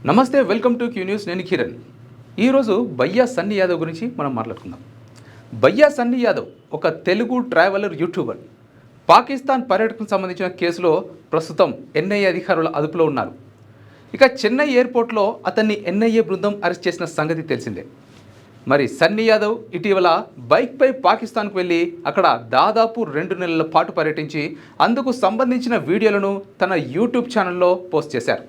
నమస్తే, welcome to Q news. నేను కిరణ్. ఈరోజు భయ్యా సన్నీ యాదవ్ గురించి మనం మాట్లాడుకుందాం. భయ్యా సన్నీ యాదవ్ ఒక తెలుగు ట్రావెలర్ యూట్యూబర్. పాకిస్తాన్ పర్యటనకు సంబంధించిన కేసులో ప్రస్తుతం ఎన్ఐఏ అధికారుల అదుపులో ఉన్నారు. ఇక చెన్నై ఎయిర్పోర్ట్లో అతన్ని ఎన్ఐఏ బృందం అరెస్ట్ చేసిన సంగతి తెలిసిందే. మరి సన్నీ యాదవ్ ఇటీవల బైక్పై పాకిస్తాన్కు వెళ్ళి అక్కడ దాదాపు 2 నెలల పాటు పర్యటించి అందుకు సంబంధించిన వీడియోలను తన యూట్యూబ్ ఛానల్లో పోస్ట్ చేశారు.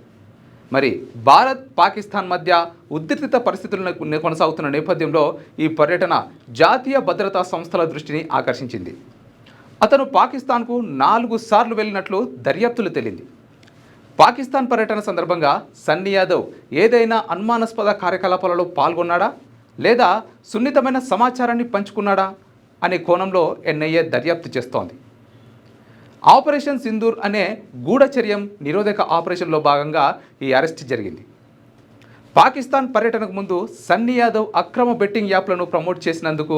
మరి భారత్ పాకిస్తాన్ మధ్య ఉద్రిక్త పరిస్థితులను కొనసాగుతున్న నేపథ్యంలో ఈ పర్యటన జాతీయ భద్రతా సంస్థల దృష్టిని ఆకర్షించింది. అతను పాకిస్తాన్కు 4 సార్లు వెళ్ళినట్లు దర్యాప్తులు తేలింది. పాకిస్తాన్ పర్యటన సందర్భంగా సన్నీ యాదవ్ ఏదైనా అనుమానాస్పద కార్యకలాపాలలో పాల్గొన్నాడా లేదా సున్నితమైన సమాచారాన్ని పంచుకున్నాడా అనే కోణంలో ఎన్ఐఏ దర్యాప్తు చేస్తోంది. ఆపరేషన్ సింధూర్ అనే గూఢచర్యం నిరోధక ఆపరేషన్లో భాగంగా ఈ అరెస్ట్ జరిగింది. పాకిస్తాన్ పర్యటనకు ముందు సన్నీ యాదవ్ అక్రమ బెట్టింగ్ యాప్లను ప్రమోట్ చేసినందుకు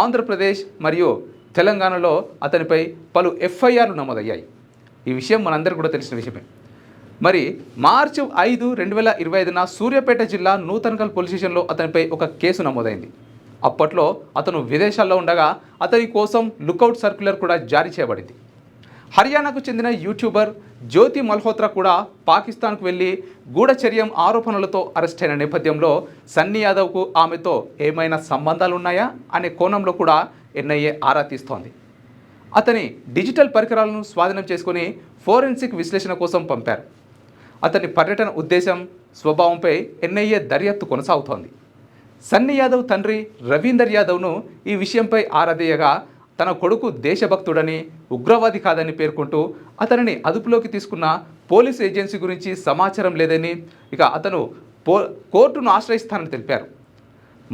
ఆంధ్రప్రదేశ్ మరియు తెలంగాణలో అతనిపై పలు ఎఫ్ఐఆర్లు నమోదయ్యాయి. ఈ విషయం మనందరికీ కూడా తెలిసిన విషయమే. మరి మార్చి 5, 2025న సూర్యాపేట జిల్లా నూతన్కల్ పోలీస్ స్టేషన్లో అతనిపై ఒక కేసు నమోదైంది. అప్పట్లో అతను విదేశాల్లో ఉండగా అతని కోసం లుకౌట్ సర్క్యులర్ కూడా జారీ చేయబడింది. హర్యానాకు చెందిన యూట్యూబర్ జ్యోతి మల్హోత్రా కూడా పాకిస్తాన్కు వెళ్ళి గూఢచర్యం ఆరోపణలతో అరెస్ట్ అయిన నేపథ్యంలో సన్నీ యాదవ్కు ఆమెతో ఏమైనా సంబంధాలు ఉన్నాయా అనే కోణంలో కూడా ఎన్ఐఏ ఆరా తీస్తోంది. అతని డిజిటల్ పరికరాలను స్వాధీనం చేసుకుని ఫోరెన్సిక్ విశ్లేషణ కోసం పంపారు. అతని పర్యటన ఉద్దేశం, స్వభావంపై ఎన్ఐఏ దర్యాప్తు కొనసాగుతోంది. సన్నీ యాదవ్ తండ్రి రవీందర్ యాదవ్ను ఈ విషయంపై ఆరాధేయగా తన కొడుకు దేశభక్తుడని, ఉగ్రవాది కాదని పేర్కొంటూ అతనిని అదుపులోకి తీసుకున్న పోలీస్ ఏజెన్సీ గురించి సమాచారం లేదని, ఇక అతను కోర్టును ఆశ్రయిస్తానని తెలిపారు.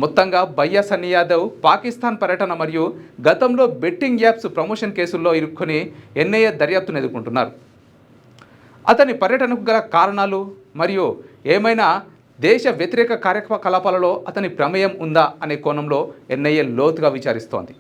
మొత్తంగా భయ్యా సన్నీ యాదవ్ పాకిస్తాన్ పర్యటన మరియు గతంలో బెట్టింగ్ యాప్స్ ప్రమోషన్ కేసుల్లో ఇరుక్కొని ఎన్ఐఏ దర్యాప్తును ఎదుర్కొంటున్నారు. అతని పర్యటనకు గల కారణాలు మరియు ఏమైనా దేశ వ్యతిరేక కార్యకలాపాలలో అతని ప్రమేయం ఉందా అనే కోణంలో ఎన్ఐఏ లోతుగా విచారిస్తోంది.